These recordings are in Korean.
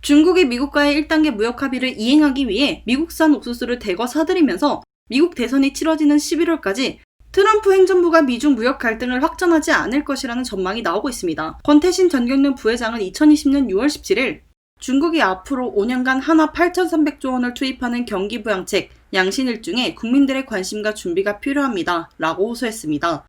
중국이 미국과의 1단계 무역 합의를 이행하기 위해 미국산 옥수수를 대거 사들이면서 미국 대선이 치러지는 11월까지 트럼프 행정부가 미중 무역 갈등을 확전하지 않을 것이라는 전망이 나오고 있습니다. 권태신 전경련 부회장은 2020년 6월 17일 중국이 앞으로 5년간 한화 8,300조 원을 투입하는 경기 부양책 양신일중에 국민들의 관심과 준비가 필요합니다. 라고 호소했습니다.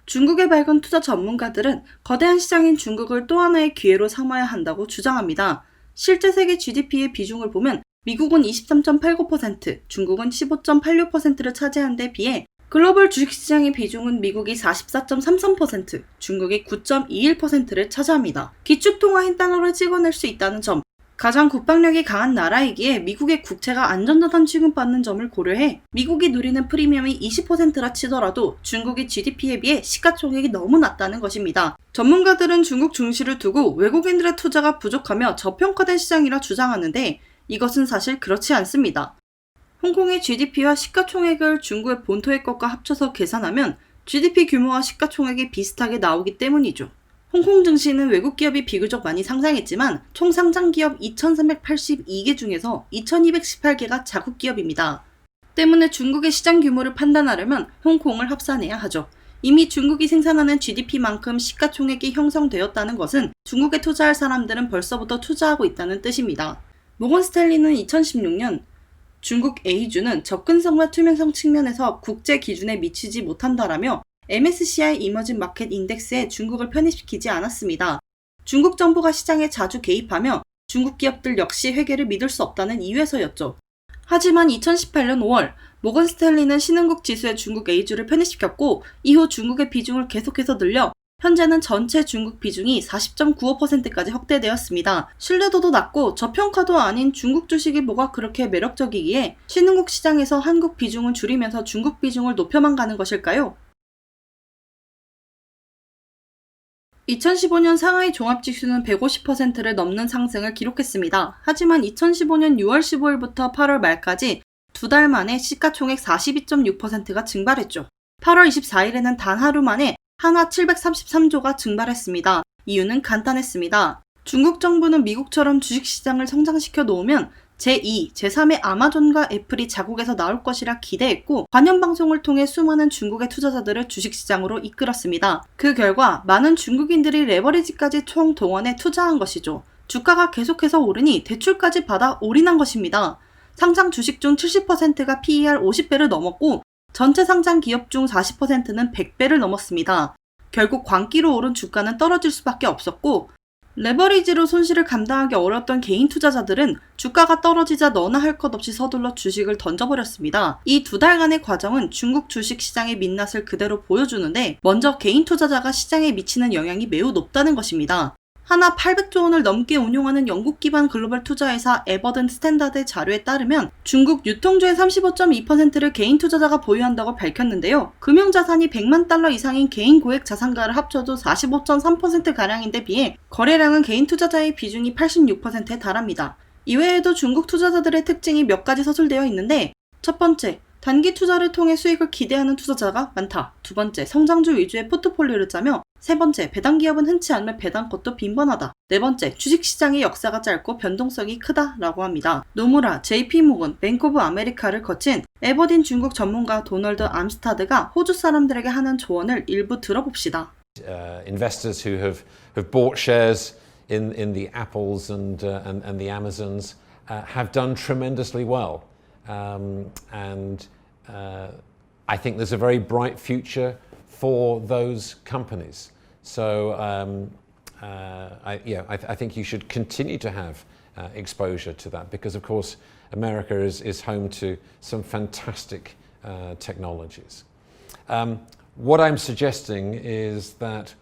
중국의 밝은 투자 전문가들은 거대한 시장인 중국을 또 하나의 기회로 삼아야 한다고 주장합니다. 실제 세계 GDP의 비중을 보면 미국은 23.89%, 중국은 15.86%를 차지하는 데 비해 글로벌 주식시장의 비중은 미국이 44.33%, 중국이 9.21%를 차지합니다. 기축통화 흰 달러를 찍어낼 수 있다는 점, 가장 국방력이 강한 나라이기에 미국의 국채가 안전자산 취급받는 점을 고려해 미국이 누리는 프리미엄이 20%라 치더라도 중국의 GDP에 비해 시가총액이 너무 낮다는 것입니다. 전문가들은 중국 중시를 두고 외국인들의 투자가 부족하며 저평가된 시장이라 주장하는데 이것은 사실 그렇지 않습니다. 홍콩의 GDP와 시가총액을 중국의 본토의 것과 합쳐서 계산하면 GDP 규모와 시가총액이 비슷하게 나오기 때문이죠. 홍콩 증시는 외국 기업이 비교적 많이 상장했지만 총 상장 기업 2,382개 중에서 2,218개가 자국 기업입니다. 때문에 중국의 시장 규모를 판단하려면 홍콩을 합산해야 하죠. 이미 중국이 생산하는 GDP만큼 시가총액이 형성되었다는 것은 중국에 투자할 사람들은 벌써부터 투자하고 있다는 뜻입니다. 모건 스탠리는 2016년 중국 A주는 접근성과 투명성 측면에서 국제 기준에 미치지 못한다라며 MSCI 이머징 마켓 인덱스에 중국을 편입시키지 않았습니다. 중국 정부가 시장에 자주 개입하며 중국 기업들 역시 회계를 믿을 수 없다는 이유에서였죠. 하지만 2018년 5월 모건 스탠리는 신흥국 지수에 중국 A주를 편입시켰고 이후 중국의 비중을 계속해서 늘려 현재는 전체 중국 비중이 40.95%까지 확대되었습니다. 신뢰도도 낮고 저평가도 아닌 중국 주식이 뭐가 그렇게 매력적이기에 신흥국 시장에서 한국 비중을 줄이면서 중국 비중을 높여만 가는 것일까요? 2015년 상하이 종합지수는 150%를 넘는 상승을 기록했습니다. 하지만 2015년 6월 15일부터 8월 말까지 두 달 만에 시가총액 42.6%가 증발했죠. 8월 24일에는 단 하루 만에 한화 733조가 증발했습니다. 이유는 간단했습니다. 중국 정부는 미국처럼 주식시장을 성장시켜 놓으면 제2, 제3의 아마존과 애플이 자국에서 나올 것이라 기대했고 관련 방송을 통해 수많은 중국의 투자자들을 주식시장으로 이끌었습니다. 그 결과 많은 중국인들이 레버리지까지 총동원해 투자한 것이죠. 주가가 계속해서 오르니 대출까지 받아 올인한 것입니다. 상장 주식 중 70%가 PER 50배를 넘었고 전체 상장 기업 중 40%는 100배를 넘었습니다. 결국 광기로 오른 주가는 떨어질 수밖에 없었고 레버리지로 손실을 감당하기 어려웠던 개인 투자자들은 주가가 떨어지자 너나 할 것 없이 서둘러 주식을 던져버렸습니다. 이 두 달간의 과정은 중국 주식 시장의 민낯을 그대로 보여주는데 먼저 개인 투자자가 시장에 미치는 영향이 매우 높다는 것입니다. 하나 800조 원을 넘게 운용하는 영국 기반 글로벌 투자회사 에버든 스탠다드의 자료에 따르면 중국 유통주의 35.2%를 개인 투자자가 보유한다고 밝혔는데요. 금융자산이 100만 달러 이상인 개인 고액 자산가를 합쳐도 45.3%가량인데 비해 거래량은 개인 투자자의 비중이 86%에 달합니다. 이외에도 중국 투자자들의 특징이 몇 가지 서술되어 있는데 첫 번째, 단기 투자를 통해 수익을 기대하는 투자자가 많다. 두 번째, 성장주 위주의 포트폴리오를 짜며 세 번째, 배당 기업은 흔치 않으면 배당 것도 빈번하다. 네 번째, 주식시장의 역사가 짧고 변동성이 크다라고 합니다. 노무라, JP모건, 뱅크 오브 아메리카를 거친 에버딘 중국 전문가 도널드 암스타드가 호주 사람들에게 하는 조언을 일부 들어봅시다. Investors who have bought shares in the Apples and the Amazons have done tremendously well. I think there's a very bright future for those companies. So I think you should continue to have exposure to that because, of course, America is home to some fantastic technologies. What I'm suggesting is that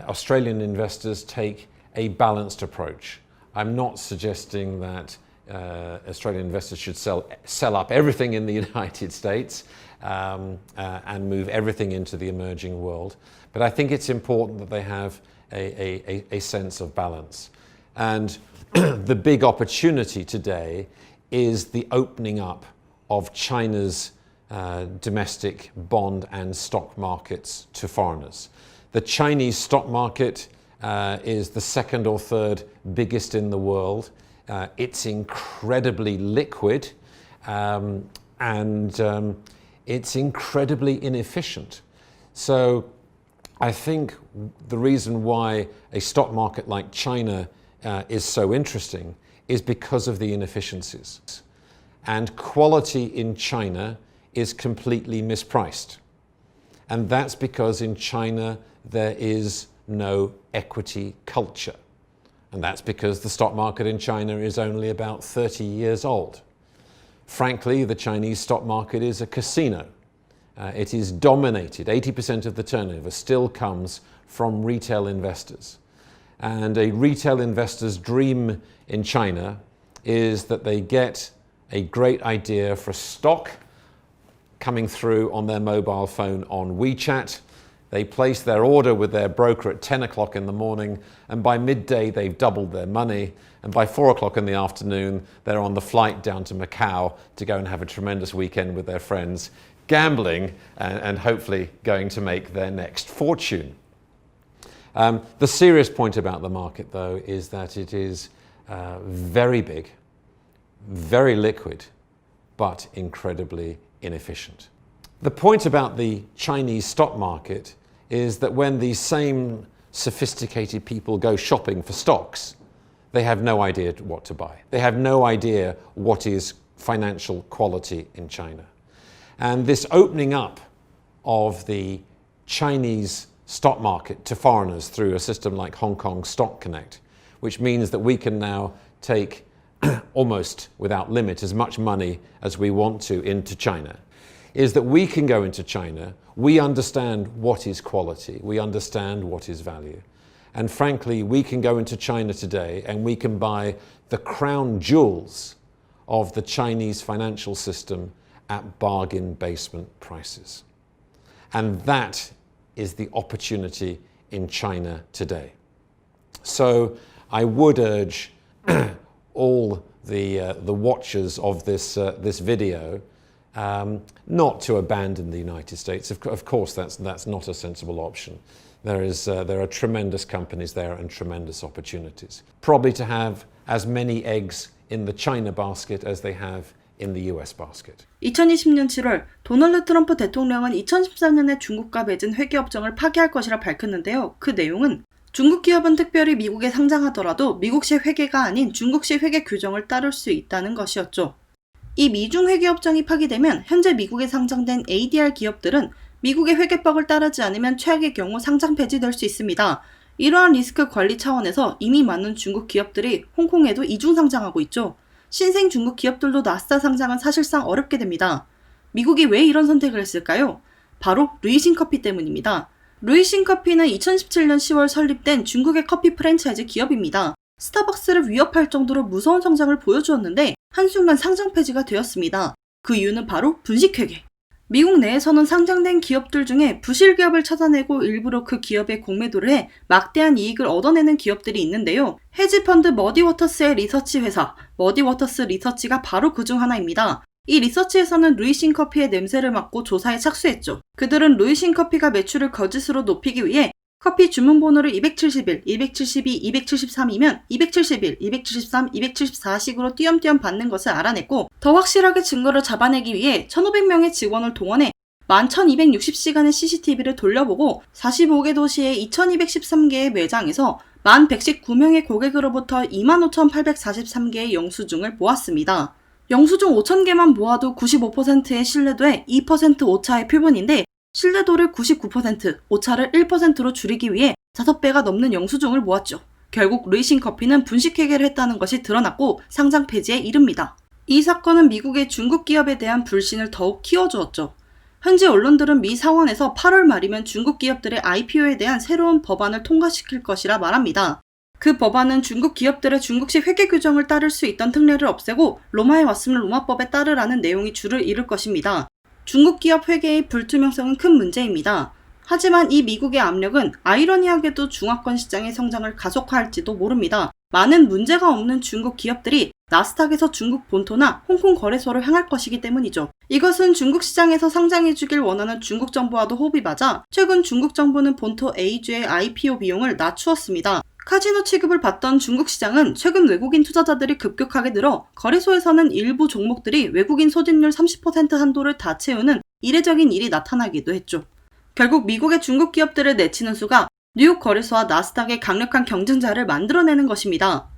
Australian investors take a balanced approach. I'm not suggesting that Australian investors should sell up everything in the United States and move everything into the emerging world. But I think it's important that they have a sense of balance. And the big opportunity today is the opening up of China's domestic bond and stock markets to foreigners. The Chinese stock market is the second or third biggest in the world. It's incredibly liquid, and it's incredibly inefficient. So I think the reason why a stock market like China is so interesting is because of the inefficiencies. And quality in China is completely mispriced. And that's because in China there is no equity culture. And that's because the stock market in China is only about 30 years old. Frankly, the Chinese stock market is a casino. It is dominated, 80% of the turnover still comes from retail investors. And a retail investor's dream in China is that they get a great idea for a stock coming through on their mobile phone on WeChat. They place their order with their broker at 10 o'clock in the morning, and by midday they've doubled their money, and by 4 o'clock in the afternoon they're on the flight down to Macau to go and have a tremendous weekend with their friends, gambling and hopefully going to make their next fortune. The serious point about the market, though, is that it is very big, very liquid, but incredibly inefficient. The point about the Chinese stock market is that when these same sophisticated people go shopping for stocks, they have no idea what to buy. They have no idea what is financial quality in China. And this opening up of the Chinese stock market to foreigners through a system like Hong Kong Stock Connect, which means that we can now take almost without limit as much money as we want to into China, is that we can go into China, we understand what is quality, we understand what is value. And frankly, we can go into China today and we can buy the crown jewels of the Chinese financial system at bargain basement prices. And that is the opportunity in China today. So I would urge all the watchers of this video not to abandon the United States. Of course, that's not a sensible option. There are tremendous companies there and tremendous opportunities. Probably to have as many eggs in the China basket as they have in the US basket. 2020년 7월 도널드 트럼프 대통령은 2013년에 중국과 맺은 회계협정을 파기할 것이라 밝혔는데요. 그 내용은 중국 기업은 특별히 미국에 상장하더라도 미국시 회계가 아닌 중국시 회계 규정을 따를 수 있다는 것이었죠. 이 미중 회계협정이 파기되면 현재 미국에 상장된 ADR 기업들은 미국의 회계법을 따르지 않으면 최악의 경우 상장 폐지될 수 있습니다. 이러한 리스크 관리 차원에서 이미 많은 중국 기업들이 홍콩에도 이중 상장하고 있죠. 신생 중국 기업들도 나스닥 상장은 사실상 어렵게 됩니다. 미국이 왜 이런 선택을 했을까요? 바로 루이싱 커피 때문입니다. 루이싱 커피는 2017년 10월 설립된 중국의 커피 프랜차이즈 기업입니다. 스타벅스를 위협할 정도로 무서운 성장을 보여주었는데 한순간 상장 폐지가 되었습니다. 그 이유는 바로 분식회계. 미국 내에서는 상장된 기업들 중에 부실 기업을 찾아내고 일부러 그 기업에 공매도를 해 막대한 이익을 얻어내는 기업들이 있는데요. 헤지펀드 머디워터스의 리서치 회사, 머디워터스 리서치가 바로 그중 하나입니다. 이 리서치에서는 루이싱 커피의 냄새를 맡고 조사에 착수했죠. 그들은 루이싱 커피가 매출을 거짓으로 높이기 위해 커피 주문 번호를 271, 272, 273이면 271, 273, 274식으로 띄엄띄엄 받는 것을 알아냈고 더 확실하게 증거를 잡아내기 위해 1,500명의 직원을 동원해 11,260시간의 CCTV를 돌려보고 45개 도시의 2,213개의 매장에서 1,119명의 고객으로부터 25,843개의 영수증을 모았습니다. 영수증 5,000개만 모아도 95%의 신뢰도에 2% 오차의 표본인데 신뢰도를 99%, 오차를 1%로 줄이기 위해 5배가 넘는 영수증을 모았죠. 결국 루이싱 커피는 분식회계를 했다는 것이 드러났고 상장 폐지에 이릅니다. 이 사건은 미국의 중국 기업에 대한 불신을 더욱 키워주었죠. 현지 언론들은 미 상원에서 8월 말이면 중국 기업들의 IPO에 대한 새로운 법안을 통과시킬 것이라 말합니다. 그 법안은 중국 기업들의 중국식 회계 규정을 따를 수 있던 특례를 없애고 로마에 왔으면 로마법에 따르라는 내용이 주를 이룰 것입니다. 중국 기업 회계의 불투명성은 큰 문제입니다. 하지만 이 미국의 압력은 아이러니하게도 중화권 시장의 성장을 가속화할지도 모릅니다. 많은 문제가 없는 중국 기업들이 나스닥에서 중국 본토나 홍콩 거래소로 향할 것이기 때문이죠. 이것은 중국 시장에서 상장해주길 원하는 중국 정부와도 호흡이 맞아 최근 중국 정부는 본토 A주의 IPO 비용을 낮추었습니다. 카지노 취급을 받던 중국 시장은 최근 외국인 투자자들이 급격하게 늘어 거래소에서는 일부 종목들이 외국인 소진율 30% 한도를 다 채우는 이례적인 일이 나타나기도 했죠. 결국 미국의 중국 기업들을 내치는 수가 뉴욕 거래소와 나스닥의 강력한 경쟁자를 만들어내는 것입니다.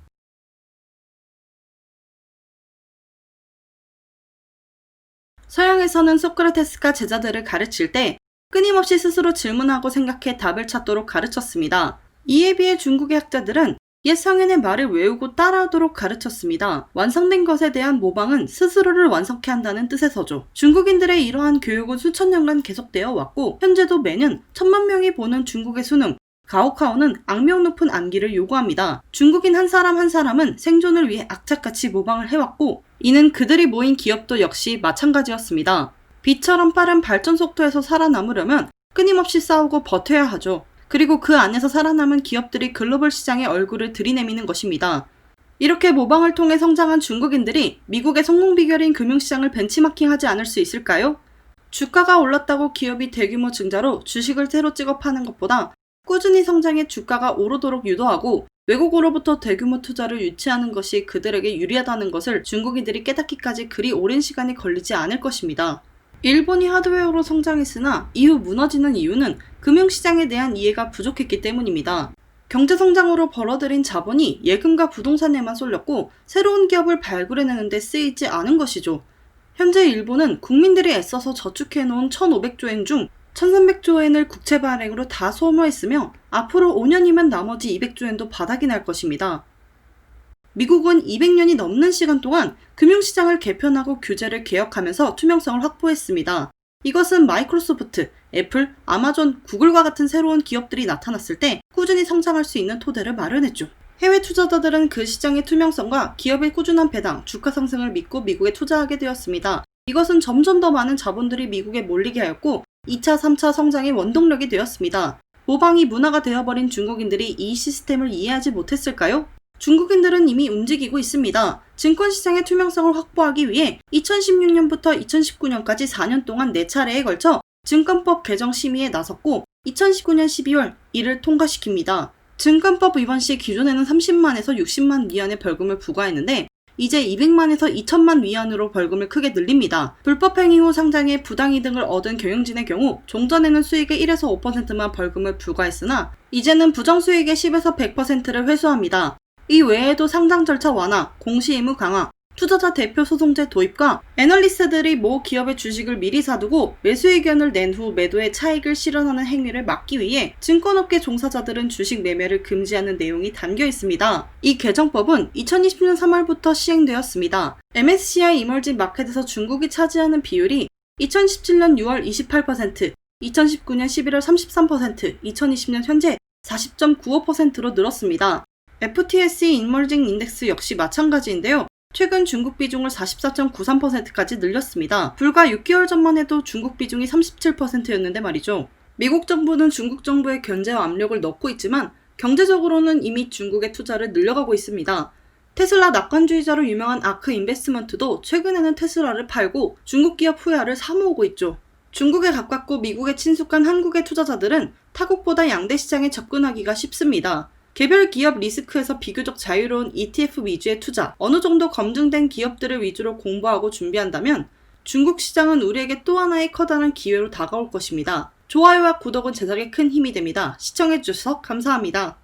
서양에서는 소크라테스가 제자들을 가르칠 때 끊임없이 스스로 질문하고 생각해 답을 찾도록 가르쳤습니다. 이에 비해 중국의 학자들은 옛 성인의 말을 외우고 따라하도록 가르쳤습니다. 완성된 것에 대한 모방은 스스로를 완성케 한다는 뜻에서죠. 중국인들의 이러한 교육은 수천 년간 계속되어 왔고 현재도 매년 1000만 명이 보는 중국의 수능 가오카오는 악명 높은 암기를 요구합니다. 중국인 한 사람 한 사람은 생존을 위해 악착같이 모방을 해왔고 이는 그들이 모인 기업도 역시 마찬가지였습니다. 빛처럼 빠른 발전 속도에서 살아남으려면 끊임없이 싸우고 버텨야 하죠. 그리고 그 안에서 살아남은 기업들이 글로벌 시장에 얼굴을 들이내미는 것입니다. 이렇게 모방을 통해 성장한 중국인들이 미국의 성공 비결인 금융시장을 벤치마킹하지 않을 수 있을까요? 주가가 올랐다고 기업이 대규모 증자로 주식을 새로 찍어 파는 것보다 꾸준히 성장해 주가가 오르도록 유도하고 외국으로부터 대규모 투자를 유치하는 것이 그들에게 유리하다는 것을 중국인들이 깨닫기까지 그리 오랜 시간이 걸리지 않을 것입니다. 일본이 하드웨어로 성장했으나 이후 무너지는 이유는 금융시장에 대한 이해가 부족했기 때문입니다. 경제성장으로 벌어들인 자본이 예금과 부동산에만 쏠렸고 새로운 기업을 발굴해내는 데 쓰이지 않은 것이죠. 현재 일본은 국민들이 애써서 저축해놓은 1,500조엔 중 1,300조엔을 국채 발행으로 다 소모했으며 앞으로 5년이면 나머지 200조엔도 바닥이 날 것입니다. 미국은 200년이 넘는 시간 동안 금융시장을 개편하고 규제를 개혁하면서 투명성을 확보했습니다. 이것은 마이크로소프트, 애플, 아마존, 구글과 같은 새로운 기업들이 나타났을 때 꾸준히 성장할 수 있는 토대를 마련했죠. 해외 투자자들은 그 시장의 투명성과 기업의 꾸준한 배당, 주가 상승을 믿고 미국에 투자하게 되었습니다. 이것은 점점 더 많은 자본들이 미국에 몰리게 하였고 2차, 3차 성장의 원동력이 되었습니다. 모방이 문화가 되어버린 중국인들이 이 시스템을 이해하지 못했을까요? 중국인들은 이미 움직이고 있습니다. 증권시장의 투명성을 확보하기 위해 2016년부터 2019년까지 4년 동안 4차례에 걸쳐 증권법 개정 심의에 나섰고 2019년 12월 이를 통과시킵니다. 증권법 위반 시 기존에는 30만에서 60만 위안의 벌금을 부과했는데 이제 200만에서 2천만 위안으로 벌금을 크게 늘립니다. 불법 행위 후 상장해 부당이득을 얻은 경영진의 경우 종전에는 수익의 1에서 5%만 벌금을 부과했으나 이제는 부정수익의 10에서 100%를 회수합니다. 이 외에도 상장 절차 완화, 공시 의무 강화, 투자자 대표 소송제 도입과 애널리스트들이 모 기업의 주식을 미리 사두고 매수 의견을 낸 후 매도의 차익을 실현하는 행위를 막기 위해 증권업계 종사자들은 주식 매매를 금지하는 내용이 담겨 있습니다. 이 개정법은 2020년 3월부터 시행되었습니다. MSCI 이머징 마켓에서 중국이 차지하는 비율이 2017년 6월 28%, 2019년 11월 33%, 2020년 현재 40.95%로 늘었습니다. FTSE 이머징 인덱스 역시 마찬가지인데요. 최근 중국 비중을 44.93%까지 늘렸습니다. 불과 6개월 전만 해도 중국 비중이 37%였는데 말이죠. 미국 정부는 중국 정부의 견제와 압력을 넣고 있지만 경제적으로는 이미 중국의 투자를 늘려가고 있습니다. 테슬라 낙관주의자로 유명한 아크 인베스트먼트도 최근에는 테슬라를 팔고 중국 기업 후회를 사모으고 있죠. 중국에 가깝고 미국에 친숙한 한국의 투자자들은 타국보다 양대 시장에 접근하기가 쉽습니다. 개별 기업 리스크에서 비교적 자유로운 ETF 위주의 투자, 어느 정도 검증된 기업들을 위주로 공부하고 준비한다면 중국 시장은 우리에게 또 하나의 커다란 기회로 다가올 것입니다. 좋아요와 구독은 제작에 큰 힘이 됩니다. 시청해주셔서 감사합니다.